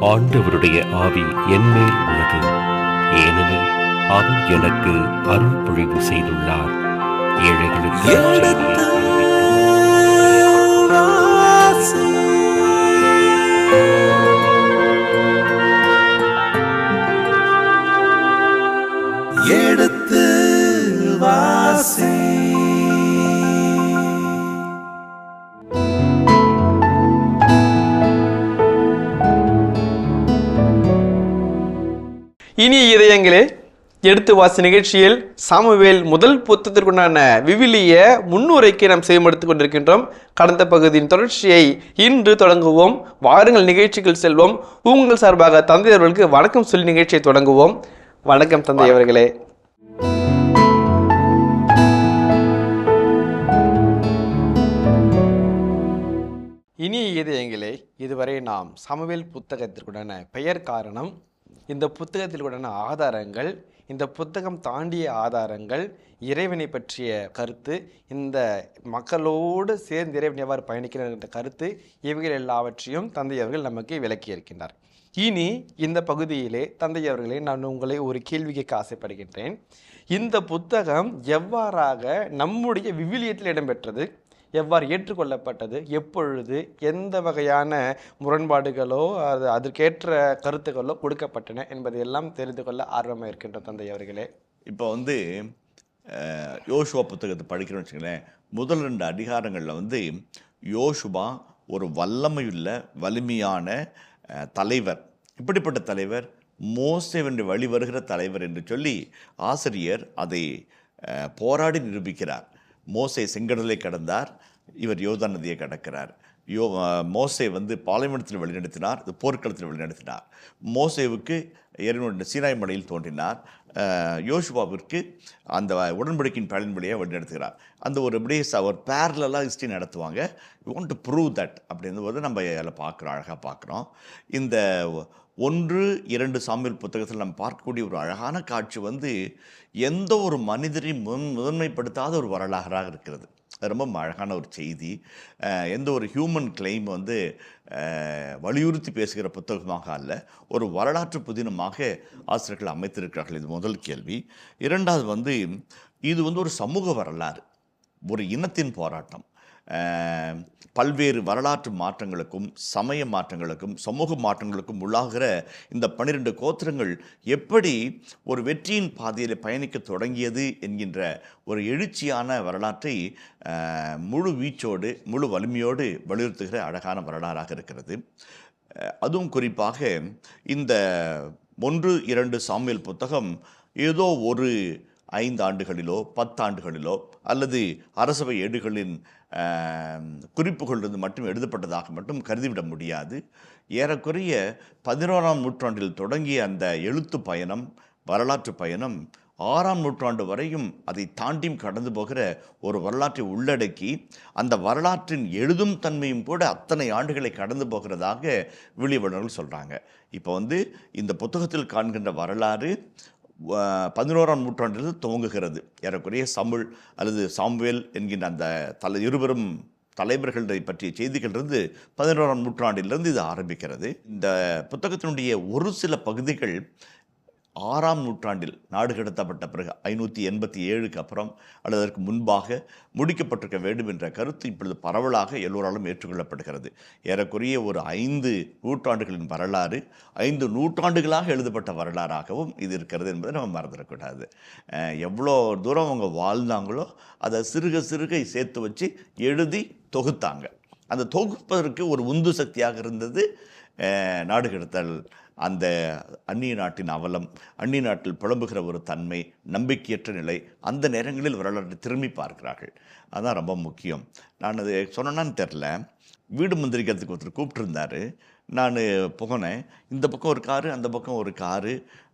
ஆண்டவருடைய ஆவி என்மேல் உள்ளது, ஏனெனில் அவர் எனக்கு அருள் பொழிவு செய்துள்ளார். ஏழைகளுக்கு எடுத்து வாசி. இனிய இதயங்களே, எடுத்து வாசி நிகழ்ச்சியில் சாமுவேல் முதல் புத்தகத்திற்குண்டான விவிலிய முன்னுரைக்கு நாம் செய்யப்படுத்திக் கொண்டிருக்கின்றோம். கடந்த பகுதியின் தொடர்ச்சியை இன்று தொடங்குவோம். வாருங்கள் நிகழ்ச்சிகள் செல்வோம். உங்கள் சார்பாக தந்தை அவர்களுக்கு வணக்கம் சொல்லி நிகழ்ச்சியை தொடங்குவோம். வணக்கம் தந்தை அவர்களே. இனிய இதயங்களே, இதுவரை நாம் சாமுவேல் புத்தகத்திற்குண்டான பெயர் காரணம், இந்த புத்தகத்தில் உடன ஆதாரங்கள், இந்த புத்தகம் தாண்டிய ஆதாரங்கள், இறைவனை பற்றிய கருத்து, இந்த மக்களோடு சேர்ந்து இறைவன் எவ்வாறு பயணிக்கிறார் என்ற கருத்து, இவைகள் எல்லாவற்றையும் தந்தை அவர்கள் நமக்கு விளக்கி இருக்கின்றார். இனி இந்த பகுதியிலே தந்தை அவர்களே, நான் உங்களை ஒரு கேள்வி கேட்க ஆசைப்படுகின்றேன். இந்த புத்தகம் எவ்வாறாக நம்முடைய விவிலியத்தில் இடம்பெற்றது, எவ்வாறு ஏற்றுக்கொள்ளப்பட்டது, எப்பொழுது, எந்த வகையான முரண்பாடுகளோ அதற்கேற்ற கருத்துக்களோ கொடுக்கப்பட்டன என்பதையெல்லாம் தெரிந்து கொள்ள ஆர்வமாக இருக்கின்ற தந்தை அவர்களே. இப்போ யோசுவா புத்தகத்தை படிக்கிறோன்னு வச்சுக்கலேன். முதல் 2 அதிகாரங்களில் யோசுவா ஒரு வல்லமையுள்ள வலிமையான தலைவர். இப்படிப்பட்ட தலைவர் மோசேவென்று வழி வருகிற தலைவர் என்று சொல்லி ஆசிரியர் அதை போராடி நிரூபிக்கிறார். மோசே செங்கடலை கடந்தார், இவர் யோர்தான் நதியை கடக்கிறார். மோசே பாலைவனத்தில் வழிநடத்தினார், போர்க்களத்தில் வழிநடத்தினார். மோசேவுக்கு இறைவனுடைய சீனாய் மலையில் தோன்றினார். யோசுவாவிற்கு அந்த உடன்படிக்கையின் பலன் வழியாக வழிநடத்துகிறார். அந்த ஒரு ஒரு பேரலாக ஹிஸ்ட்ரி நடத்துவாங்க. You want to prove that அப்படின்னும்போது நம்ம அதில் பார்க்குறோம், அழகாக பார்க்குறோம். இந்த 1-2 சாமுவேல் புத்தகத்தில் நம்ம பார்க்கக்கூடிய ஒரு அழகான காட்சி எந்த ஒரு மனிதரையும் முதன்மைப்படுத்தாத ஒரு வரலாறாக இருக்கிறது. அது ரொம்ப அழகான ஒரு செய்தி. எந்த ஒரு ஹியூமன் கிளைம் வலியுறுத்தி பேசுகிற புத்தகமாக அல்ல, ஒரு வரலாற்று புதினமாக ஆசிரியர்கள் அமைத்திருக்கிறார்கள். இது முதல் கேள்வி. இரண்டாவது இது ஒரு சமூக வரலாறு, ஒரு இனத்தின் போராட்டம். பல்வேறு வரலாற்று மாற்றங்களுக்கும் சமய மாற்றங்களுக்கும் சமூக மாற்றங்களுக்கும் உள்ளாகிற இந்த 12 கோத்திரங்கள் எப்படி ஒரு வெற்றியின் பாதையில் பயணிக்க தொடங்கியது என்கின்ற ஒரு எழுச்சியான வரலாற்றை முழு வீச்சோடு முழு வலிமையோடு வலியுறுத்துகிற அழகான வரலாறாக இருக்கிறது. அதுவும் குறிப்பாக இந்த 1-2 சாமுவேல் புத்தகம் ஏதோ ஒரு 5 ஆண்டுகளிலோ 10 ஆண்டுகளிலோ அல்லது அரசவை ஏடுகளின் குறிப்புகள் மட்டும் எழுதப்பட்டதாக மட்டும் கருதிவிட முடியாது. ஏறக்குறைய 11ஆம் நூற்றாண்டில் தொடங்கிய அந்த எழுத்து பயணம், வரலாற்று பயணம் 6ஆம் நூற்றாண்டு வரையும் அதை தாண்டியும் கடந்து போகிற ஒரு வரலாற்றை உள்ளடக்கி, அந்த வரலாற்றின் எழுதும் தன்மையும் கூட அத்தனை ஆண்டுகளை கடந்து போகிறதாக விழிவர்கள் சொல்கிறாங்க. இப்போ இந்த புத்தகத்தில் காண்கின்ற வரலாறு 11ஆம் நூற்றாண்டிலிருந்து துவங்குகிறது. ஏறக்குறைய சமுல் அல்லது சாமுவேல் என்கின்ற அந்த இருவரும் தலைவர்களை பற்றிய செய்திகள் 11ஆம் நூற்றாண்டிலிருந்து இது ஆரம்பிக்கிறது. இந்த புத்தகத்தினுடைய ஒரு சில பகுதிகள் 6ஆம் நூற்றாண்டில் நாடு கடத்தப்பட்ட பிறகு 587க்கு அப்புறம் அல்லது அதற்கு முன்பாக முடிக்கப்பட்டிருக்க வேண்டும் என்ற கருத்து இப்பொழுது பரவலாக எல்லோராலும் ஏற்றுக்கொள்ளப்படுகிறது. ஏறக்குறைய ஒரு 5 நூற்றாண்டுகளின் வரலாறு 5 நூற்றாண்டுகளாக எழுதப்பட்ட வரலாறாகவும் இது இருக்கிறது என்பதை நம்ம மறந்துடக்கூடாது. எவ்வளோ தூரம் அவங்க வாழ்ந்தாங்களோ அதை சிறுக சிறுகை சேர்த்து வச்சு எழுதி தொகுத்தாங்க. அந்த தொகுப்பதற்கு ஒரு உந்து சக்தியாக இருந்தது நாடு கடத்தல், அந்த அந்நிய நாட்டின் அவலம், அந்நிய நாட்டில் புலம்புகிற ஒரு தன்மை, நம்பிக்கையற்ற நிலை, அந்த நேரங்களில் வரலாற்றை திரும்பி பார்க்கிறார்கள். அதுதான் ரொம்ப முக்கியம். நான் அது சொன்னேன்னு தெரில, வீடு மந்திரிக்கிறதுக்கு ஒருத்தர் கூப்பிட்டுருந்தார். நான் போனேன். இந்த பக்கம் ஒரு காரு, அந்த பக்கம் ஒரு காரு,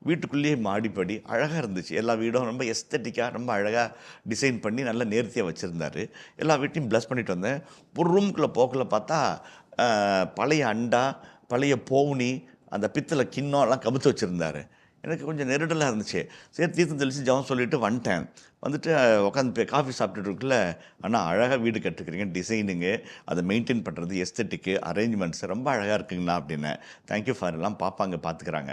வீட்டுக்குள்ளேயே மாடிப்படி, அழகாக இருந்துச்சு. எல்லா வீடும் ரொம்ப எஸ்தட்டிக்காக ரொம்ப அழகாக டிசைன் பண்ணி நல்லா நேர்த்தியாக வச்சுருந்தார். எல்லா வீட்டையும் ப்ளஸ் பண்ணிட்டு வந்தேன். ஒரு ரூமுக்குள்ளே போக்குள்ள பார்த்தா பழைய அண்டா, பழைய பவுனி, அந்த பித்தளை கிண்ணம்லாம் கமுத்து வச்சுருந்தார். எனக்கு கொஞ்சம் நெருடலாக இருந்துச்சு. சரி தீர்த்தம் தெளித்து ஜெபம் சொல்லிவிட்டு வந்துட்டேன். வந்துட்டு உட்காந்து காஃபி சாப்பிட்டுட்டு இருக்குள்ள, அண்ணா அழகாக வீடு கட்டுக்கிறீங்க, டிசைனிங்கு, அதை மெயின்டைன் பண்ணுறது, எஸ்தட்டிக்கு, அரேஞ்ச்மெண்ட்ஸ் ரொம்ப அழகாக இருக்குங்கண்ணா அப்படின்னேன். தேங்க்யூ ஃபார் எல்லாம் பாப்பாங்க பார்த்துக்கிறாங்க,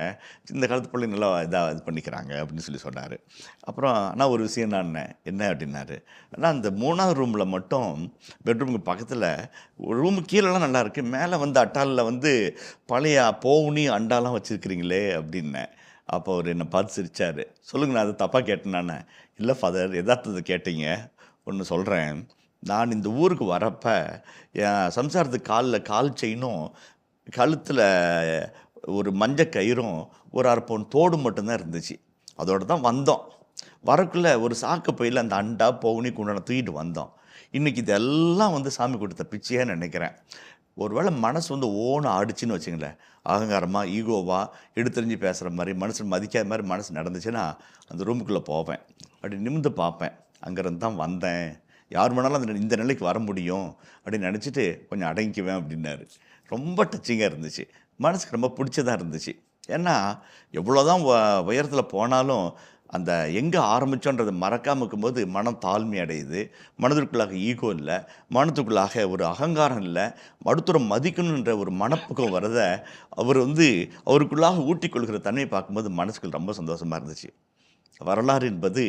இந்த காலத்து பிள்ளை நல்லா இதாக இது பண்ணிக்கிறாங்க அப்படின்னு சொல்லி சொன்னார். அப்புறம் அண்ணா ஒரு விஷயம் நான் என்ன அப்படின்னாரு, ஆனால் அந்த 3வது ரூமில் மட்டும் பெட்ரூமுக்கு பக்கத்தில் ஒரு ரூமு கீழெல்லாம் நல்லா இருக்குது, மேலே வந்து அட்டாலில் வந்து பழைய பவுனி அண்டாலாம் வச்சுருக்கிறீங்களே அப்படின்னேன். அப்போ அவர் என்னை பார்த்து சிரித்தார். சொல்லுங்க, நான் அதை தப்பாக கேட்டேன். நான் இல்லை ஃபாதர், எதார்த்தத்தை கேட்டீங்க. ஒன்று சொல்கிறேன், நான் இந்த ஊருக்கு வரப்போ என் சம்சாரத்துக்கு கால் செயினும் கழுத்தில் ஒரு மஞ்சள் கயிறும் ஒரு 1/2 பவுன் தோடு மட்டும்தான் இருந்துச்சு. அதோடு தான் வந்தோம். வரக்குள்ளே ஒரு சாக்கு பையில் அந்த அண்டா பவுனி குண்டனை தூக்கிட்டு வந்தோம். இன்றைக்கி இதெல்லாம் வந்து சாமி கொடுத்த பிச்சையாக நினைக்கிறேன். ஒருவேளை மனசு வந்து ஓன்னு ஆடிச்சின்னு வச்சுங்களேன், அகங்காரமாக ஈகோவாக எடுத்தறிஞ்சு பேசுகிற மாதிரி, மனுஷன் மதிக்காத மாதிரி மனசு நடந்துச்சுன்னா அந்த ரூமுக்குள்ளே போவேன், அப்படி நிமிந்து பார்ப்பேன், அங்கேருந்து தான் வந்தேன், யார் வேணாலும் இந்த நிலைக்கு வர முடியும் அப்படின்னு நினச்சிட்டு கொஞ்சம் அடங்கிக்குவேன் அப்படின்னாரு. ரொம்ப டச்சிங்காக இருந்துச்சு, மனசுக்கு ரொம்ப பிடிச்சதாக இருந்துச்சு. ஏன்னா எவ்வளோதான் உயரத்தில் போனாலும் அந்த எங்கே ஆரம்பித்தோன்றதை மறக்காமல் இருக்கும்போது மனம் தாழ்மை அடையுது. மனதிற்குள்ளாக ஈகோ இல்லை, மனத்துக்குள்ளாக ஒரு அகங்காரம் இல்லை, அடுத்தரை மதிக்கணுன்ற ஒரு மனப்பக்குவம் வரதை அவர் வந்து அவருக்குள்ளாக ஊட்டிக்கொள்கிற தன்மையை பார்க்கும்போது மனசுக்கு ரொம்ப சந்தோஷமாக இருந்துச்சு. வரலாறு என்பது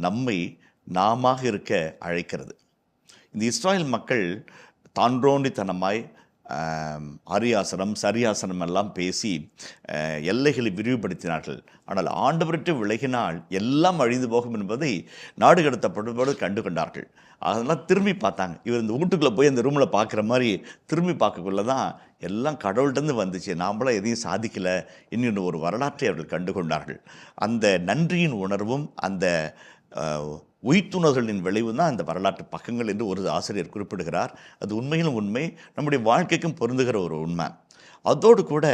நம்மை நாமாக இருக்க அழைக்கிறது. இந்த இஸ்ராயல் மக்கள் தான்றோண்டித்தனமாய் அரியாசனம் சரியாசனம் எல்லாம் பேசி எல்லைகளை விரிவுபடுத்தினார்கள். ஆனால் ஆண்டவர்கிட்ட விலகினால் எல்லாம் அழிந்து போகும் என்பதை நாடு கடத்தப்படும்போது கண்டு கொண்டார்கள். அதெல்லாம் திரும்பி பார்த்தாங்க. இவர் இந்த வீட்டுக்குள்ளே போய் அந்த ரூமில் பார்க்குற மாதிரி திரும்பி பார்க்கக்குள்ளே தான் எல்லாம் கடவுள்கிட்டருந்து வந்துச்சு, நாமளாம் எதையும் சாதிக்கலை இன்னும் ஒரு வரலாற்றை அவர்கள் கண்டு கொண்டார்கள். அந்த நன்றியின் உணர்வும் அந்த உய்த்துணர்களின் விளைவு தான் அந்த வரலாற்று பக்கங்கள் என்று ஒரு ஆசிரியர் குறிப்பிடுகிறார். அது உண்மையிலும் உண்மை, நம்முடைய வாழ்க்கைக்கும் பொருந்துகிற ஒரு உண்மை. அதோடு கூட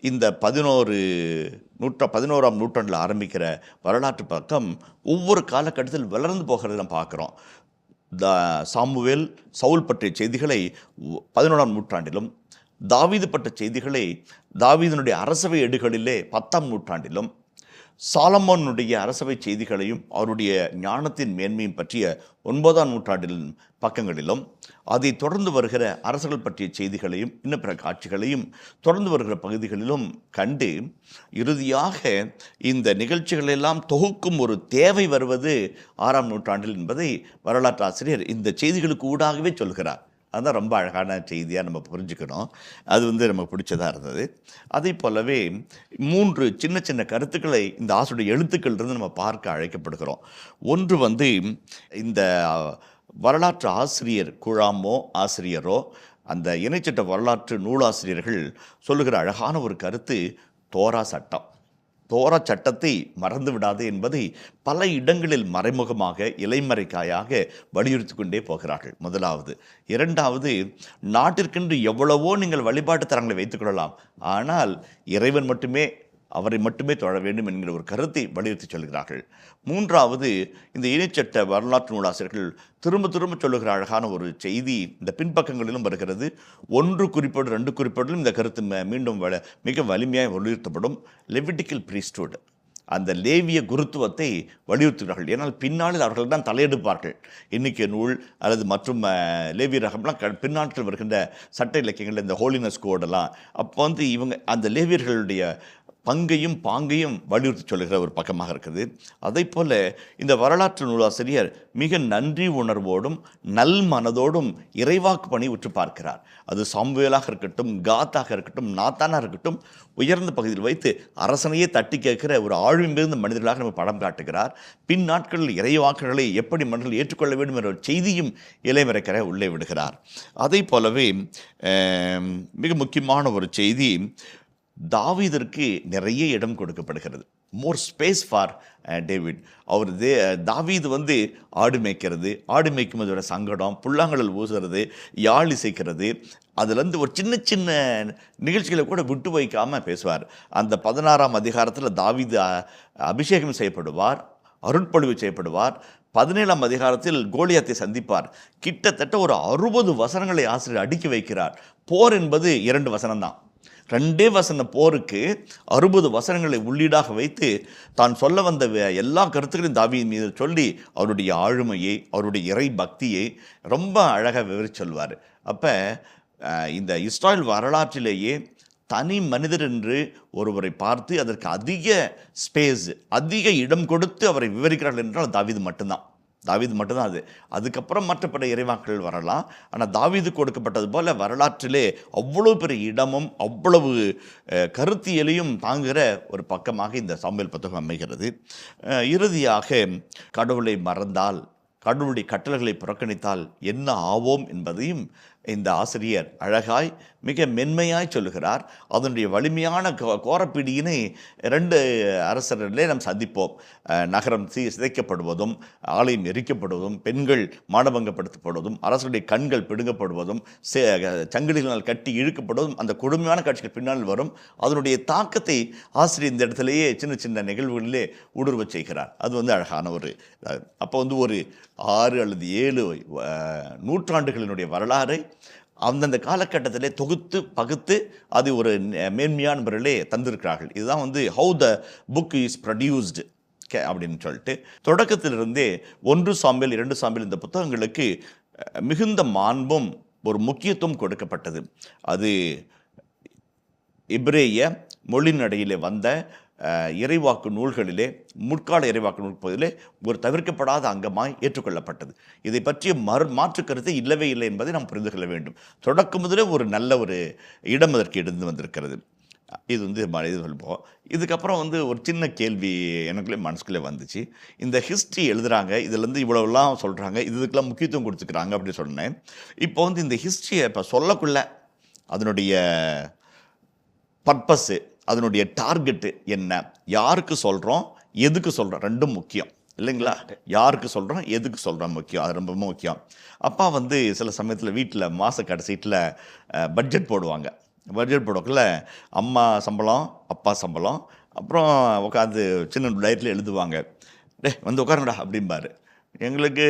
இந்த 11ஆம் நூற்றாண்டில் ஆரம்பிக்கிற வரலாற்று பக்கம் ஒவ்வொரு காலகட்டத்தில் வளர்ந்து போகிறத நம்ம பார்க்குறோம். சாமுவேல் சவுல் பற்றிய செய்திகளை 11ஆம் நூற்றாண்டிலும், தாவீது பற்ற செய்திகளை தாவீதனுடைய அரசவை ஏடுகளிலே 10ஆம் நூற்றாண்டிலும், சாலமோனுடைய அரசவை செய்திகளையும் அவருடைய ஞானத்தின் மேன்மையும் பற்றிய 9ஆம் நூற்றாண்டில் பக்கங்களிலும், அதை தொடர்ந்து வருகிற அரசர்கள் பற்றிய செய்திகளையும் இன்னும் பிற காட்சிகளையும் தொடர்ந்து வருகிற பகுதிகளிலும் கண்டு இறுதியாக இந்த நிகழ்ச்சிகளெல்லாம் தொகுக்கும் ஒரு தேவை வருவது 6ஆம் நூற்றாண்டில் என்பதை வரலாற்று ஆசிரியர் இந்த செய்திகளுக்கு ஊடாகவே சொல்கிறார். அதுதான் ரொம்ப அழகான செய்தியாக நம்ம புரிஞ்சுக்கணும். அது வந்து நமக்கு பிடிச்சதாக இருந்தது. அதே போலவே 3 சின்ன சின்ன கருத்துக்களை இந்த ஆசிரியருடைய எழுத்துக்களிலிருந்து நம்ம பார்க்க அழைக்கப்படுகிறோம். ஒன்று வந்து இந்த வரலாற்று ஆசிரியர் குழாமோ ஆசிரியரோ அந்த இணைச்சட்ட வரலாற்று நூலாசிரியர்கள் சொல்லுகிற அழகான ஒரு கருத்து, தோரா சட்டம். தோரா சட்டத்தை மறந்து விடாது என்பதை பல இடங்களில் மறைமுகமாக இலைமறைக்காயாக வலியுறுத்தி கொண்டே போகிறார்கள். முதலாவது. இரண்டாவது, நாட்டிற்கென்று எவ்வளவோ நீங்கள் வழிபாட்டு தரங்களை வைத்துக்கொள்ளலாம், ஆனால் இறைவன் மட்டுமே, அவரை மட்டுமே தொழ வேண்டும் என்கிற ஒரு கருத்தை வலியுறுத்தி சொல்கிறார்கள். மூன்றாவது, இந்த இணைச்சட்ட வரலாற்று நூலாசிரியர்கள் திரும்ப திரும்ப சொல்லுகிற அழகான ஒரு செய்தி இந்த பின்பக்கங்களிலும் வருகிறது. 1 குறிப்போடு 2 குறிப்போடிலும் இந்த கருத்து மீண்டும் மிக வலிமையாக வலியுறுத்தப்படும். லெவிட்டிக்கல் பிரீஸ்ட்ஹுட், அந்த லேவிய குருத்துவத்தை வலியுறுத்துகிறார்கள். ஏன்னால் பின்னாளில் அவர்கள் தான் தலையெடுப்பார்கள். எண்ணிக்கை நூல் அல்லது மற்றும் லேவிய ரகம்லாம் பின்னாட்கள் வருகின்ற சட்ட இலக்கியங்கள், இந்த ஹோலினஸ் கோடெல்லாம் அப்போ வந்து இவங்க அந்த லேவியர்களுடைய பங்கையும் பாங்கையும் வலியுறுத்தி சொல்லுகிற ஒரு பக்கமாக இருக்குது. அதை போல இந்த வரலாற்று நூலாசிரியர் மிக நன்றி உணர்வோடும் நல் மனதோடும் இறைவாக்கு பணி உற்று பார்க்கிறார். அது சாமுவேலாக இருக்கட்டும், காத்தாக இருக்கட்டும், நாத்தானாக இருக்கட்டும், உயர்ந்த பகுதியில் வைத்து அரசனையே தட்டி கேட்கிற ஒரு ஆழ்வி மிகுந்த மனிதர்களாக நம்ம படம் காட்டுகிறார். பின் நாட்களில் இறைவாக்குகளை எப்படி மனிதர்கள் ஏற்றுக்கொள்ள வேண்டும் என்ற ஒரு செய்தியும் இலைமறைக்கரை உள்ளே விடுகிறார். அதை போலவே மிக முக்கியமான ஒரு செய்தி, தாவீதற்கு நிறைய இடம் கொடுக்கப்படுகிறது. More space for David. அவர் தாவீது வந்து ஆடு மேய்க்கிறது, ஆடு மேய்க்கும் அதோட சங்கடம், புல்லாங்கடல் ஊசுறது, யாழ் இசைக்கிறது, அதுலேருந்து ஒரு சின்ன சின்ன நிகழ்ச்சிகளை கூட விட்டு வைக்காமல் பேசுவார். அந்த 16ஆம் அதிகாரத்தில் தாவீது அபிஷேகம் செய்யப்படுவார், அருட்பொழிவு செய்யப்படுவார். 17ஆம் அதிகாரத்தில் கோலியாத்தை சந்திப்பார். கிட்டத்தட்ட ஒரு 60 வசனங்களை ஆசிரியர் அடுக்கி வைக்கிறார். போர் என்பது 2 வசனம்தான். 2 வசன போருக்கு 60 வசனங்களை உள்ளீடாக வைத்து தான் சொல்ல வந்த எல்லா கருத்துக்களையும் தாவீது மீது சொல்லி அவருடைய ஆளுமையை, அவருடைய இறை பக்தியை ரொம்ப அழகாக விவரித்து சொல்வார். அப்போ இந்த இஸ்ராயல் வரலாற்றிலேயே தனி மனிதர் என்று ஒருவரை பார்த்து அதற்கு அதிக ஸ்பேஸ், அதிக இடம் கொடுத்து அவரை விவரிக்கிறார்கள் என்றால் தாவீது மட்டும்தான். அது. அதுக்கப்புறம் மற்ற இறைவாக்கள் வரலாம். ஆனால் தாவீது கொடுக்கப்பட்டது போல வரலாற்றிலே அவ்வளோ பெரிய இடமும் அவ்வளவு கருத்தியலையும் தாங்குகிற ஒரு பக்கமாக இந்த சாமுவேல் புத்தகம் அமைகிறது. இறுதியாக கடவுளை மறந்தால், கடவுளுடைய கட்டளைகளை புறக்கணித்தால் என்ன ஆவோம் என்பதையும் இந்த ஆசிரியர் அழகாய் மிக மென்மையாய் சொல்லுகிறார். அதனுடைய வலிமையான கோரப்பிடியினை 2 அரசர்களே நாம் சந்திப்போம். நகரம் சிதைக்கப்படுவதும், ஆலயம் எரிக்கப்படுவதும், பெண்கள் மானபங்கப்படுத்தப்படுவதும், அரசுடைய கண்கள் பிடுங்கப்படுவதும், சங்கிலிகளால் கட்டி இழுக்கப்படுவதும், அந்த கொடுமையான காட்சிகள் பின்னால் வரும். அதனுடைய தாக்கத்தை ஆசிரியர் இந்த இடத்துலையே சின்ன சின்ன நிகழ்வுகளிலே ஊடுருவ செய்கிறார். அது அழகான ஒரு அப்போ ஒரு 6 அல்லது 7 நூற்றாண்டுகளினுடைய வரலாறை அந்தந்த காலகட்டத்திலே தொகுத்து பகுத்து அது ஒரு மேன்மையான முறையிலே தந்திருக்கிறார்கள். இதுதான் how the book is produced அப்படின்னு சொல்லிட்டு தொடக்கத்திலிருந்தே 1 சாமுவேல் 2 சாமுவேல் இந்த புத்தகங்களுக்கு மிகுந்த மாண்பும் ஒரு முக்கியத்துவம் கொடுக்கப்பட்டது. அது எபிரேய மொழிநடையிலே வந்த இறைவாக்கு நூல்களிலே, முற்கால இறைவாக்கு நூல்களிலே ஒரு தவிர்க்கப்படாத அங்கமாய் ஏற்றுக்கொள்ளப்பட்டது. இதை பற்றிய மாற்று கருத்து இல்லவே இல்லை என்பதை நாம் புரிந்து கொள்ள வேண்டும். தொடக்கம் முதலே ஒரு நல்ல ஒரு இடம் அதற்கு எடுத்து வந்திருக்கிறது. இது இது சொல்லுவோம். இதுக்கப்புறம் ஒரு சின்ன கேள்வி எனக்குள்ளே மனசுக்குள்ளே வந்துச்சு. இந்த ஹிஸ்ட்ரி எழுதுகிறாங்க, இதுலேருந்து இவ்வளோலாம் சொல்கிறாங்க, இதுக்கெல்லாம் முக்கியத்துவம் கொடுத்துக்கிறாங்க அப்படின்னு சொன்னேன். இப்போ இந்த ஹிஸ்ட்ரியை இப்போ சொல்லக்குள்ள அதனுடைய பர்பஸ்ஸு, அதனுடைய டார்கெட்டு என்ன, யாருக்கு சொல்கிறோம், எதுக்கு சொல்கிறோம், ரெண்டும் முக்கியம் இல்லைங்களா? யாருக்கு சொல்கிறோம், எதுக்கு சொல்கிறோம் முக்கியம், அது ரொம்ப முக்கியம். அப்பா சில சமயத்தில் வீட்டில் மாத கடைசீட்டில் பட்ஜெட் போடுவாங்க. பட்ஜெட் போடக்குள்ள அம்மா சம்பளம், அப்பா சம்பளம், அப்புறம் உட்காந்து சின்ன டைரியில் எழுதுவாங்க. உட்காருங்கடா அப்படிம்பாரு. எங்களுக்கு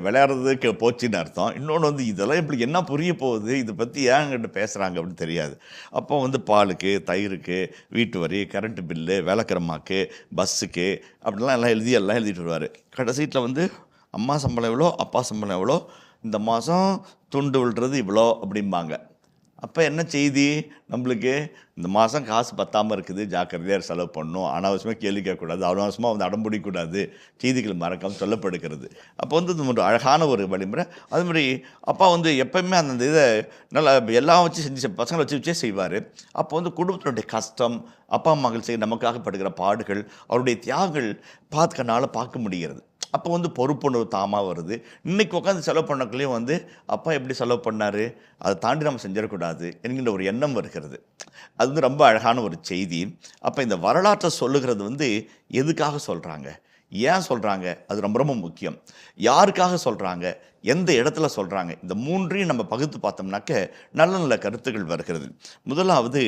விளையாடுறதுக்கு போச்சுன்னு அர்த்தம். இன்னொன்று இதெல்லாம் இப்படி என்ன புரிய போகுது, இதை பற்றி ஏங்கிட்ட பேசுகிறாங்க அப்படின்னு தெரியாது. அப்போ பாலுக்கு, தயிருக்கு, வீட்டு வரி, கரண்ட்டு பில்லு, வேலைக்கிரமாக்கு, பஸ்ஸுக்கு அப்படிலாம் எல்லாம் எழுதிட்டு வருவார். கடைசீட்டில் அம்மா சம்பளம் எவ்வளோ, அப்பா சம்பளம் எவ்வளோ, இந்த மாதம் துண்டு விழுறது இவ்வளோ அப்படிம்பாங்க. அப்போ என்ன செய்தி நம்மளுக்கு, இந்த மாதம் காசு பத்தாமல் இருக்குது, ஜாக்கிரதையாக செலவு பண்ணணும், அனாவசியமாக கேள்வி கேட்கக்கூடாது, அனாவசியமாக அடம்பிடிக்கக்கூடாது, செய்திகள் மறக்காமல் சொல்லப்படுகிறது. அப்போ ஒரு அழகான ஒரு வழிமுறை. அதுமாதிரி அப்பா எப்போயுமே அந்த இதை நல்லா எல்லாம் வச்சு பசங்களை வச்சே செய்வார். அப்போ குடும்பத்தினுடைய கஷ்டம், அப்பா அம்மாக்கள் செய்ய நமக்காக படுகிற பாடுகள், அவருடைய தியாகங்கள் கண்ணால் பார்க்க முடிகிறது. அப்போ பொறுப்புணர்வு தாமாக வருது. இன்றைக்கி உட்காந்து செலவு பண்ணக்குள்ளேயும் அப்பா எப்படி செலவு பண்ணார், அதை தாண்டி நம்ம செஞ்சிடக்கூடாது என்கின்ற ஒரு எண்ணம் வருகிறது. அது ரொம்ப அழகான ஒரு செய்தி. அப்போ இந்த வரலாற்றை சொல்லுகிறது எதுக்காக சொல்கிறாங்க, ஏன் சொல்கிறாங்க, அது ரொம்ப ரொம்ப முக்கியம். யாருக்காக சொல்கிறாங்க, எந்த இடத்துல சொல்கிறாங்க, இந்த 3ஐயும் நம்ம பகுத்து பார்த்தோம்னாக்க நல்ல நல்ல கருத்துக்கள் வருகிறது. முதலாவது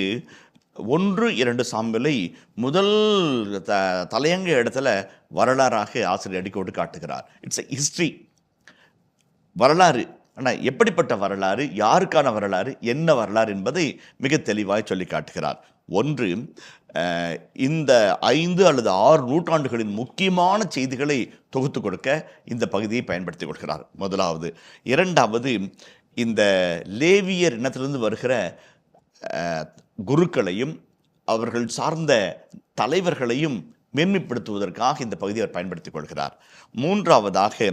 1-2 சாமுவேலை முதல் தலையங்க இடத்துல வரலாறாக ஆசிரியர் அடிக்கோடு காட்டுகிறார். இட்ஸ் எ ஹிஸ்ட்ரி, வரலாறு. ஆனால் எப்படிப்பட்ட வரலாறு, யாருக்கான வரலாறு, என்ன வரலாறு என்பதை மிக தெளிவாக சொல்லி காட்டுகிறார். 1, இந்த 5 அல்லது 6 நூற்றாண்டுகளின் முக்கியமான செய்திகளை தொகுத்து கொடுக்க இந்த பகுதியை பயன்படுத்தி கொடுக்கிறார். முதலாவது. 2வது, இந்த லேவியர் இனத்திலிருந்து வருகிற குருக்களையும் அவர்கள் சார்ந்த தலைவர்களையும் மேன்மைப்படுத்துவதற்காக இந்த பகுதியை அவர் பயன்படுத்திக் கொள்கிறார். 3வதாக,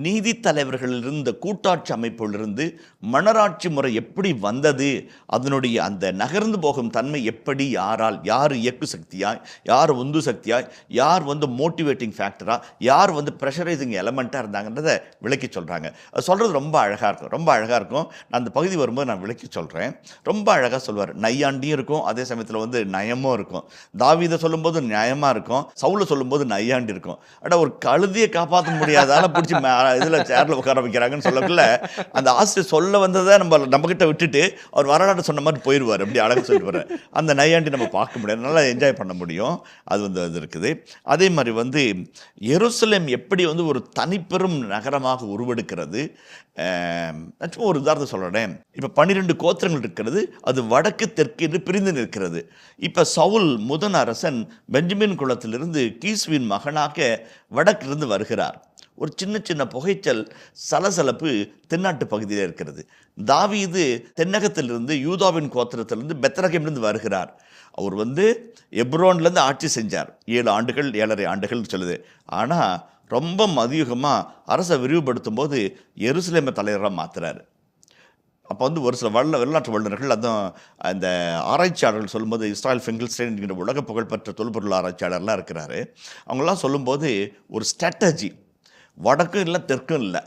நீதி தலைவர்களிலிருந்து, கூட்டாட்சி அமைப்பிலிருந்து மன்னராட்சி முறை எப்படி வந்தது, அதனுடைய அந்த நகர்ந்து போகும் தன்மை எப்படி, யாரால், யார் இயக்கு சக்தியாய், யார் உந்து சக்தியாய், யார் மோட்டிவேட்டிங் ஃபேக்டராக, யார் ப்ரெஷரைசிங் எலமெண்ட்டாக இருந்தாங்கன்றதை விளக்கி சொல்கிறாங்க. அது சொல்கிறது ரொம்ப அழகாக இருக்கும், ரொம்ப அழகாக இருக்கும். நான் அந்த பகுதி வரும்போது நான் விளக்கி சொல்கிறேன். ரொம்ப அழகாக சொல்வார். நையாண்டியும் இருக்கும், அதே சமயத்தில் நயமும் இருக்கும். தாவீதை சொல்லும்போது நியாயமாக இருக்கும், சவுலை சொல்லும்போது நையாண்டி இருக்கும். ஆனால் ஒரு கழுதியை காப்பாற்ற முடியாதால பிடிச்சி இதில் சேரில் உட்கார வைக்கிறாங்கன்னு சொல்லக்குள்ள அந்த ஆசிரியர் சொல்ல வந்ததை நம்மக்கிட்ட விட்டுட்டு அவர் வரலாற்று சொன்ன மாதிரி போயிடுவார். அப்படி அழகாக சொல்லிட்டு வர்றார். அந்த நையாண்டி நம்ம பார்க்க முடியாது, நல்லா என்ஜாய் பண்ண முடியும். அது அது இருக்குது. அதே மாதிரி எருசலேம் எப்படி ஒரு தனிப்பெரும் நகரமாக உருவெடுக்கிறது. ஒரு உதாரணத்தை சொல்கிறேன். இப்போ 12 கோத்திரங்கள் இருக்கிறது, அது வடக்கு தெற்கு என்று பிரிந்து நிற்கிறது. இப்போ சவுல் முதன் அரசன் பெஞ்சமின் குலத்திலிருந்து கீஸ்வின் மகனாக வடக்கிலிருந்து வருகிறார். ஒரு சின்ன சின்ன புகைச்சல் சலசலப்பு தென்னாட்டு பகுதியில் இருக்கிறது. தாவீது தென்னகத்திலிருந்து யூதாவின் கோத்திரத்திலிருந்து பெத்லகேமிலிருந்து வருகிறார். அவர் எப்ரோன்லேருந்து ஆட்சி செஞ்சார். 7 ஆண்டுகள் 7.5 ஆண்டுகள் சொல்லுது. ஆனால் ரொம்ப மதியுகமாக அரசை விரிவுபடுத்தும் போது எருசலேமை தலைவராக மாற்றுறாரு. அப்போ ஒரு சில வரலாற்று வல்லுநர்கள் அதுவும் அந்த ஆராய்ச்சியாளர்கள் சொல்லும்போது இஸ்ராயல் ஃபிங்கிள்ஸ்டைன் என்கிற உலக புகழ்பெற்ற தொல்பொருள் ஆராய்ச்சியாளர்லாம் இருக்கிறாரு. அவங்களாம் சொல்லும்போது ஒரு ஸ்ட்ராட்டஜி, வடக்கும் இல்லை தெற்கும் இல்லை,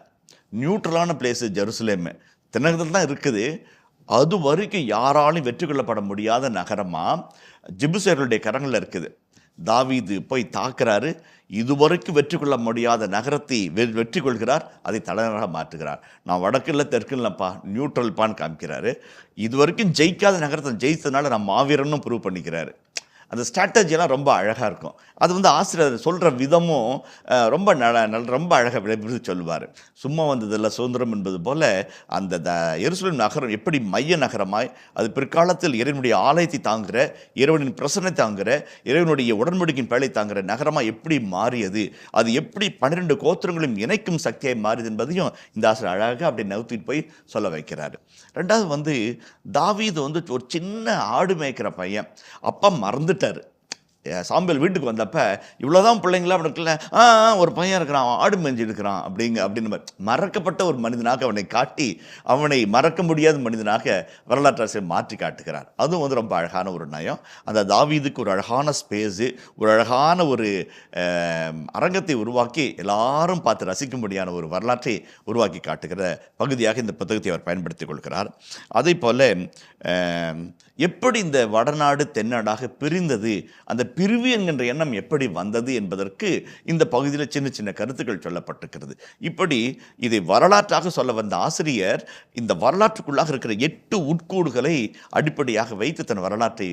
நியூட்ரலான பிளேஸு ஜெருசலேமு. தென்னகத்தில் தான் இருக்குது. அது வரைக்கும் யாராலும் வெற்றி கொள்ளப்பட முடியாத நகரமாக ஜெபூசியர்களுடைய கரங்களில் இருக்குது. தாவீது போய் தாக்குறாரு. இதுவரைக்கும் வெற்றி கொள்ள முடியாத நகரத்தை வெற்றி கொள்கிறார். அதை தலைநகராக மாற்றுகிறார். நான் வடக்கு இல்லை தெற்கு இல்லைப்பா, நியூட்ரல்பான்னு காமிக்கிறாரு. இதுவரைக்கும் ஜெயிக்காத நகரத்தை ஜெயித்ததுனால நான் மாவீரனும் ப்ரூவ் பண்ணிக்கிறாரு. அந்த ஸ்ட்ராட்டஜியெல்லாம் ரொம்ப அழகாக இருக்கும். அது ஆசிரியர் சொல்கிற விதமும் ரொம்ப ரொம்ப அழகாக விளைவித்து சொல்லுவார். சும்மா வந்ததில்லை சுதந்திரம் என்பது போல் அந்த எருசலேம் நகரம் எப்படி மைய நகரமாய், அது பிற்காலத்தில் இறைவனுடைய ஆலயத்தை தாங்குகிற, இறைவனின் பிரசனை தாங்குகிற, இறைவனுடைய உடன்படிக்கையின் பேழை தாங்குகிற நகரமாக எப்படி மாறியது, அது எப்படி 12 கோத்திரங்களையும் இணைக்கும் சக்தியாய் மாறியது என்பதையும் இந்த ஆசிரியர் அழகாக அப்படி நவுத்திட்டு போய் சொல்ல வைக்கிறார். ரெண்டாவது தாவீது ஒரு சின்ன ஆடு மேய்க்கிற பையன். அப்பா மறந்துட்டார். சாம்பல் வீட்டுக்கு வந்தப்போ இவ்வளோதான் பிள்ளைங்களா இருக்குல்ல, ஒரு பையன் இருக்கிறான், ஆடு மேய்ஞ்சி இருக்கிறான் அப்படின்னு மறக்கப்பட்ட ஒரு மனிதனாக அவனை காட்டி அவனை மறக்க முடியாத மனிதனாக வரலாற்றாசிரியர் மாற்றி காட்டுகிறார். அதுவும் ரொம்ப அழகான ஒரு நயம். அந்த தாவீதுக்கு ஒரு அழகான ஸ்பேஸு, ஒரு அழகான ஒரு அரங்கத்தை உருவாக்கி எல்லாரும் பார்த்து ரசிக்கும்படியான ஒரு வரலாற்றை உருவாக்கி காட்டுகிற பகுதியாக இந்த புத்தகத்தை அவர் பயன்படுத்தி கொள்கிறார். அதே போல் எப்படி இந்த வடநாடு தென்னாடாக பிரிந்தது, அந்த பிரிவு என்கின்ற எண்ணம் எப்படி வந்தது என்பதற்கு இந்த பகுதியில் சின்ன சின்ன கருத்துக்கள் சொல்லப்பட்டிருக்கிறது. இப்படி இதை வரலாற்றாக சொல்ல வந்த ஆசிரியர் இந்த வரலாற்றுக்குள்ளாக இருக்கிற 8 உட்கூடுகளை அடிப்படையாக வைத்து தன் வரலாற்றை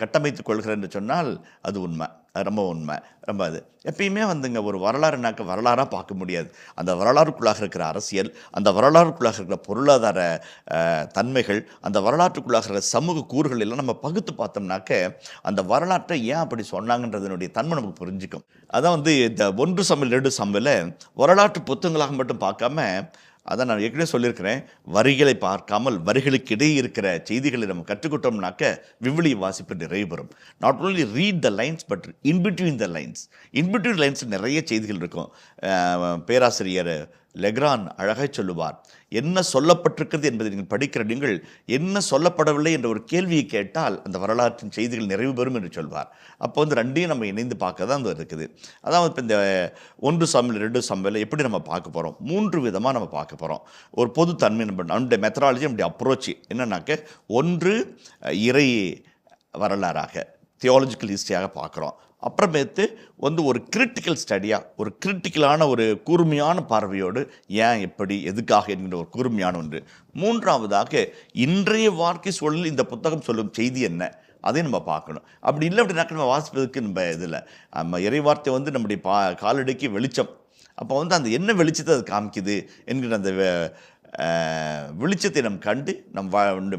கட்டமைத்துக் கொள்கிறார் என்று சொன்னால் அது உண்மை, ரொம்ப உண்மை. ரொம்ப அது எப்பயுமே ஒரு வரலாறுனாக்க வரலாறாக பார்க்க முடியாது. அந்த வரலாறுக்குள்ளாக இருக்கிற அரசியல், அந்த வரலாறுக்குள்ளாக இருக்கிற பொருளாதார தன்மைகள், அந்த வரலாற்றுக்குள்ளாக இருக்கிற சமூக கூறுகள் எல்லாம் நம்ம பகுத்து பார்த்தோம்னாக்க அந்த வரலாற்றை ஏன் அப்படி சொன்னாங்கன்றதனுடைய தன்மை நமக்கு புரிஞ்சிக்கும். அதான் இந்த 1 சாமுவேல் 2 சாமுவேலை வரலாற்று புத்தகங்களாக மட்டும் பார்க்காம, அதான் நான் ஏற்கனவே சொல்லியிருக்கிறேன், வரிகளை பார்க்காமல் வரிகளுக்கு இடையே இருக்கிற செய்திகளை நம்ம கற்றுக்கிட்டோம்னாக்க விவிலிய வாசிப்பு நிறைவு பெறும். Not only read the lines but in between the lines. In between lines நிறைய செய்திகள் இருக்கும். பேராசிரியர் லெக்ரான் அழகாக சொல்லுவார், என்ன சொல்லப்பட்டிருக்கிறது என்பதை நீங்கள் படிக்கிற நீங்கள் என்ன சொல்லப்படவில்லை என்ற ஒரு கேள்வியை கேட்டால் அந்த வரலாற்றின் செய்திகள் நிறைவு பெறும் என்று சொல்வார். அப்போ ரெண்டையும் நம்ம இணைந்து பார்க்க தான் இருக்குது. அதாவது இப்போ இந்த 1 சாமுவேல் 2 சாமுவேல் எப்படி நம்ம பார்க்க போகிறோம், 3 விதமாக நம்ம பார்க்க போகிறோம். ஒரு பொது தன்மை நம்முடைய மெத்தடாலஜி, நம்முடைய அப்ரோச் என்னன்னாக்க, 1 இறை வரலாறாக தியாலஜிக்கல் ஹிஸ்டரியாக பார்க்குறோம். அப்புறமேட்டு ஒரு கிரிட்டிக்கல் ஸ்டடியாக, ஒரு கிரிட்டிக்கலான ஒரு கூர்மையான பார்வையோடு ஏன் எப்படி எதுக்காக என்கிற ஒரு கூர்மையான ஒன்று. 3ஆவதாக இன்றைய வாழ்க்கை சூழலில் இந்த புத்தகம் சொல்லும் செய்தி என்ன, அதையும் நம்ம பார்க்கணும். அப்படி இல்லை அப்படின்னாக்க நம்ம வாசிப்பதற்கு நம்ம இதில் நம்ம இறைவார்த்தை நம்முடைய காலடிக்கு வெளிச்சம். அப்போ அந்த என்ன வெளிச்சத்தை அது காமிக்குது என்கிற அந்த வெளிச்சத்தை நாம் கண்டு நம்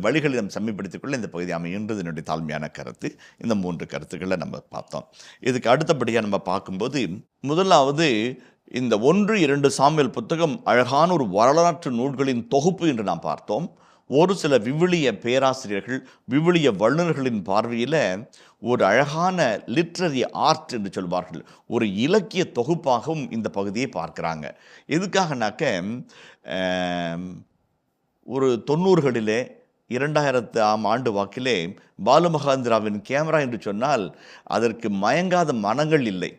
வழிகளை நாம் செம்மைப்படுத்திக் கொள்ள இந்த பகுதி அமைகின்றது என்னுடைய தாழ்மையான கருத்து. இந்த 3 கருத்துக்களை நம்ம பார்த்தோம். இதுக்கு அடுத்தபடியாக நம்ம பார்க்கும்போது, முதலாவது இந்த 1-2 சாமுவேல் புத்தகம் அழகான ஒரு வரலாற்று நூல்களின் தொகுப்பு என்று நாம் பார்த்தோம். ஒரு சில விவிலிய பேராசிரியர்கள், விவிலிய வல்லுநர்களின் பார்வையில் ஒரு அழகான லிட்ரரி ஆர்ட் என்று சொல்வார்கள், ஒரு இலக்கிய தொகுப்பாகவும் இந்த பகுதியை பார்க்குறாங்க. எதுக்காகனாக்க, ஒரு 90களிலே 2000ஆம் ஆண்டு வாக்கிலே பாலுமகேந்திராவின் கேமரா என்று சொன்னால் அதற்கு மயங்காத மனங்கள் இல்லை.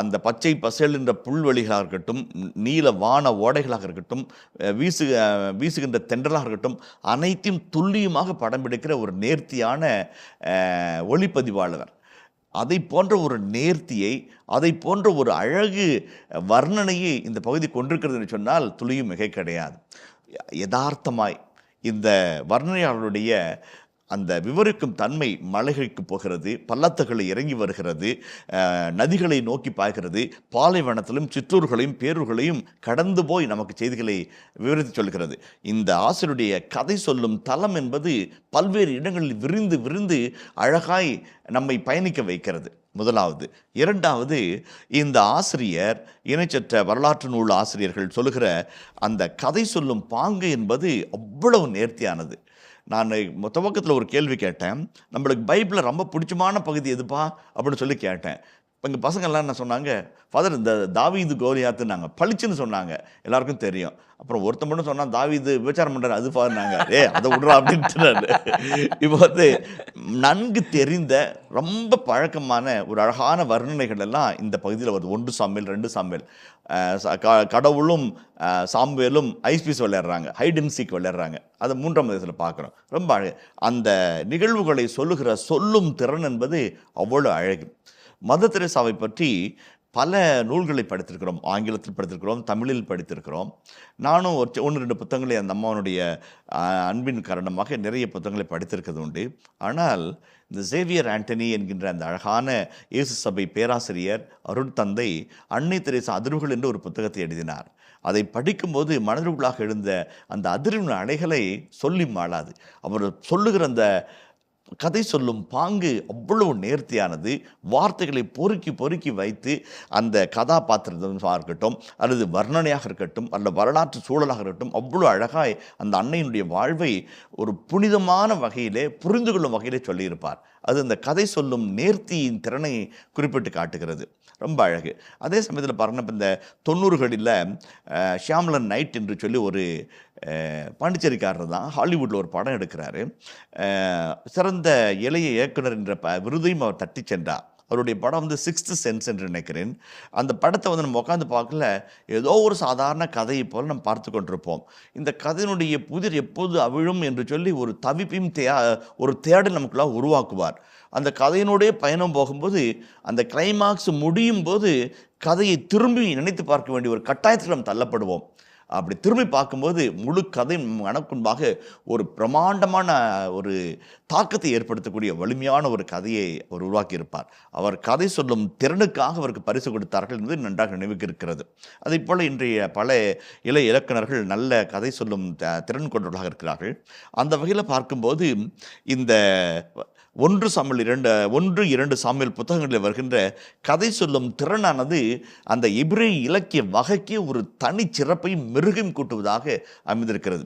அந்த பச்சை பசேல் என்ற புல்வெளிகளாக இருக்கட்டும், நீல வான ஓடைகளாக இருக்கட்டும், வீசுகின்ற தென்றலாக இருக்கட்டும், அனைத்தையும் துல்லியமாக படம் பிடிக்கிற ஒரு நேர்த்தியான ஒளிப்பதிவாளர். அதை போன்ற ஒரு நேர்த்தியை, அதை போன்ற ஒரு அழகு வர்ணனையை இந்த பகுதி கொண்டிருக்கிறது என்று சொன்னால் துளியும் மிகை கிடையாது. யதார்த்தமாய் இந்த வர்ணனையாளருடைய அந்த விவரிக்கும் தன்மை மலைகளுக்கு போகிறது, பள்ளத்துகளை இறங்கி வருகிறது, நதிகளை நோக்கி பாய்கிறது, பாலைவனத்திலும் சிற்றூர்களையும் பேரூர்களையும் கடந்து போய் நமக்கு செய்திகளை விவரித்து சொல்கிறது. இந்த ஆசிரியருடைய கதை சொல்லும் தலம் என்பது பல்வேறு இடங்களில் விரிந்து விரிந்து அழகாய் நம்மை பயணிக்க வைக்கிறது. முதலாவது. இரண்டாவது, இந்த ஆசிரியர் இணைச்சற்ற வரலாற்று நூல் ஆசிரியர்கள் சொல்லுகிற அந்த கதை சொல்லும் பாங்கு என்பது அவ்வளவு நேர்த்தியானது. நான் துவக்கத்தில் ஒரு கேள்வி கேட்டேன், நம்மளுக்கு பைபிளில் ரொம்ப பிடிச்சமான பகுதி எதுப்பா அப்படின்னு சொல்லி கேட்டேன். இப்போ எங்கள் பசங்கள்லாம் என்ன சொன்னாங்க, ஃபாதர் இந்த தாவீது கோலியாத்து நாங்கள் பளிச்சுன்னு சொன்னாங்க, எல்லாருக்கும் தெரியும். அப்புறம் ஒருத்த மட்டும் சொன்னால் தாவீது விபச்சாரம் பண்ணுறாரு, அது ஃபாதர்னாங்க, அதை விட்றா அப்படின்ட்டு. இப்போ வந்து நன்கு தெரிந்த ரொம்ப பழக்கமான ஒரு அழகான வர்ணனைகள் எல்லாம் இந்த பகுதியில் வருது. 1 சாமுவேல் 2 சாமுவேல், கடவுளும் சாமுவேலும் ஐஸ்பீஸ் விளையாடுறாங்க, ஹைட் அண்ட் சீக் விளையாடுறாங்க. அதை 3ஆம் அதிகாரத்தில் பார்க்குறோம். ரொம்ப அழகு. அந்த நிகழ்வுகளை சொல்லும் திறன் என்பது அவ்வளோ அழகு. மதர் தெரேசாவை பற்றி பல நூல்களை படித்திருக்கிறோம், ஆங்கிலத்தில் படித்திருக்கிறோம், தமிழில் படித்திருக்கிறோம். நானும் 1-2 புத்தகங்களை அந்த அம்மாவனுடைய அன்பின் காரணமாக நிறைய புத்தகங்களை படித்திருக்கிறது உண்டு. ஆனால் இந்த சேவியர் ஆண்டனி என்கின்ற அந்த அழகான இயேசு சபை பேராசிரியர் அருட்தந்தை அன்னை தெரேசா அதிர்வுகள் என்று ஒரு புத்தகத்தை எழுதினார். அதை படிக்கும்போது மனதிற்குள்ளாக எழுந்த அந்த அதிர்வின் அலைகளை சொல்லி மாளாது. அவர் சொல்லுகிற அந்த கதை சொல்லும் பாங்கு அவ்வளவு நேர்த்தியானது. வார்த்தைகளை பொறுக்கி வைத்து அந்த கதாபாத்திரமாக இருக்கட்டும், அல்லது வர்ணனையாக இருக்கட்டும், அல்லது வரலாற்று சூழலாக இருக்கட்டும், அவ்வளோ அழகாய் அந்த அன்னையினுடைய வாழ்வை ஒரு புனிதமான வகையிலே புரிந்து கொள்ளும் வகையிலே சொல்லியிருப்பார். அது அந்த கதை சொல்லும் நேர்த்தியின் திறனை குறிப்பிட்டு காட்டுகிறது. ரொம்ப அழகு. அதே சமயத்தில் பாருங்கன்னா, இப்போ இந்த 90களில் ஷியாம்லன் நைட் என்று சொல்லி ஒரு பாண்டிச்சேரிக்காரர் தான் ஹாலிவுட்டில் ஒரு படம் எடுக்கிறாரு. சிறந்த இளைய இயக்குனர் என்ற விருதையும் அவர் தட்டி சென்றார். அவருடைய படம் வந்து 6th சென்ஸ் என்று நினைக்கிறேன். அந்த படத்தை வந்து நம்ம உட்காந்து பார்க்கல, ஏதோ ஒரு சாதாரண கதையை போல் நம்ம பார்த்து கொண்டிருப்போம். இந்த கதையினுடைய புதிர் எப்போது அவிழும் என்று சொல்லி ஒரு தவிப்பையும் ஒரு தேடல் நமக்குள்ளாக உருவாக்குவார். அந்த கதையினுடைய பயணம் போகும்போது அந்த கிளைமாக்ஸ் முடியும் போது கதையை திரும்பி நினைத்து பார்க்க வேண்டிய ஒரு கட்டாயத்தில் நம்ம தள்ளப்படுவோம். அப்படி திரும்பி பார்க்கும்போது முழு கதை மனக்குன்பாக ஒரு பிரமாண்டமான ஒரு தாக்கத்தை ஏற்படுத்தக்கூடிய வலிமையான ஒரு கதையை அவர் உருவாக்கியிருப்பார். அவர் கதை சொல்லும் திறனுக்காக அவருக்கு பரிசு கொடுத்தார்கள் என்பது நன்றாக நினைவுக்கு இருக்கிறது. அதே போல் இன்றைய பல இளைய இலக்கினர்கள் நல்ல கதை சொல்லும் திறன் கொண்டவர்களாக இருக்கிறார்கள். அந்த வகையில் பார்க்கும்போது இந்த 1 சாமுவேல் 1-2 சாமுவேல் புத்தகங்களில் வருகின்ற கதை சொல்லும் திறனானது அந்த எபிரேய இலக்கிய வகைக்கு ஒரு தனி சிறப்பையும் மெருகையும் கூட்டுவதாக அமைந்திருக்கிறது.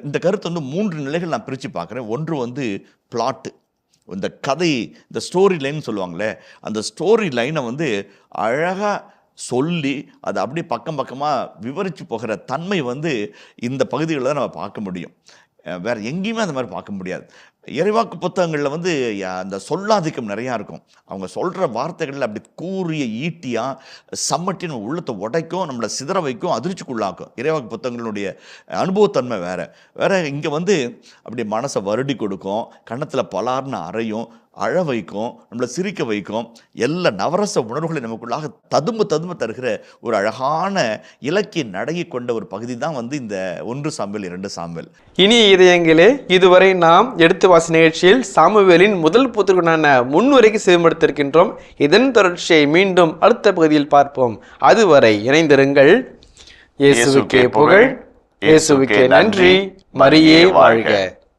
இந்த கருத்து வந்து 3 நிலைகள் நான் பிரித்து பார்க்குறேன். ஒன்று வந்து பிளாட்டு, இந்த கதை, இந்த ஸ்டோரி லைன் சொல்லுவாங்களே, அந்த ஸ்டோரி லைனை வந்து அழகாக சொல்லி அதை அப்படியே பக்கமாக விவரித்து போகிற தன்மை வந்து இந்த பகுதிகளில் தான் நம்ம பார்க்க முடியும். வேறு எங்கேயுமே அந்த மாதிரி பார்க்க முடியாது. இறைவாக்கு புத்தகங்களில் வந்து அந்த சொல்லாதிக்கம் நிறையா இருக்கும். அவங்க சொல்கிற வார்த்தைகளில் அப்படி கூறிய ஈட்டியாக சம்மட்டி நம்ம உள்ளத்தை உடைக்கும், நம்மளை சிதற வைக்கும், அதிர்ச்சிக்குள்ளாக்கும். இறைவாக்கு புத்தகங்களுடைய அனுபவத்தன்மை வேறு. இங்கே வந்து அப்படி மனசை வருடி கொடுக்கும், கன்னத்தில் பலார்னு அறையும், அழ வைக்கும், நம்மளை சிரிக்க வைக்கும். எல்லா நவரச உணர்வுகளை நமக்குள்ளாக ததும்ப தருகிற ஒரு அழகான இலக்கிய நடையை கொண்ட ஒரு பகுதி தான் வந்து இந்த 1 சாமுவேல் 2 சாமுவேல். இனி இதயங்களே, இதுவரை நாம் எடுத்து வாசி நிகழ்ச்சியில் சாமுவேலின் முதல் புத்தகமான முன்னுரைக்கு செவிமடுத்திருக்கின்றோம். இதன் தொடர்ச்சியை மீண்டும் அடுத்த பகுதியில் பார்ப்போம். அதுவரை இணைந்திருங்கள். இயேசுவுக்கே புகழ், இயேசுவுக்கே நன்றி, மரியே வாழ்க.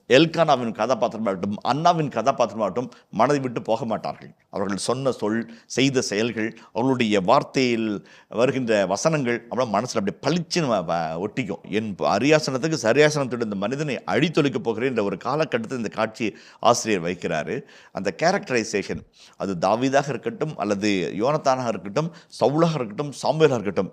எல்கானாவின் கதாபாத்திரமாகட்டும், அண்ணாவின் கதாபாத்திரமாகட்டும் மனதை விட்டு போக மாட்டார்கள். அவர்கள் சொன்ன செய்த செயல்கள், அவர்களுடைய வார்த்தையில் வருகின்ற வசனங்கள் அவ்வளோ மனசில் அப்படியே பளிச்சுன்னு ஒட்டிக்கும். என் அரியாசனத்துக்கு சரியாசனத்தோடு இந்த மனிதனை அழித்தொழிக்க போகிறேன் என்ற ஒரு காலகட்டத்தில் இந்த காட்சி ஆசிரியர் வைக்கிறாரு. அந்த கேரக்டரைசேஷன், அது தாவீதாக இருக்கட்டும், அல்லது யோனத்தானாக இருக்கட்டும், சவுலாக இருக்கட்டும், சாமுவேலாக இருக்கட்டும்,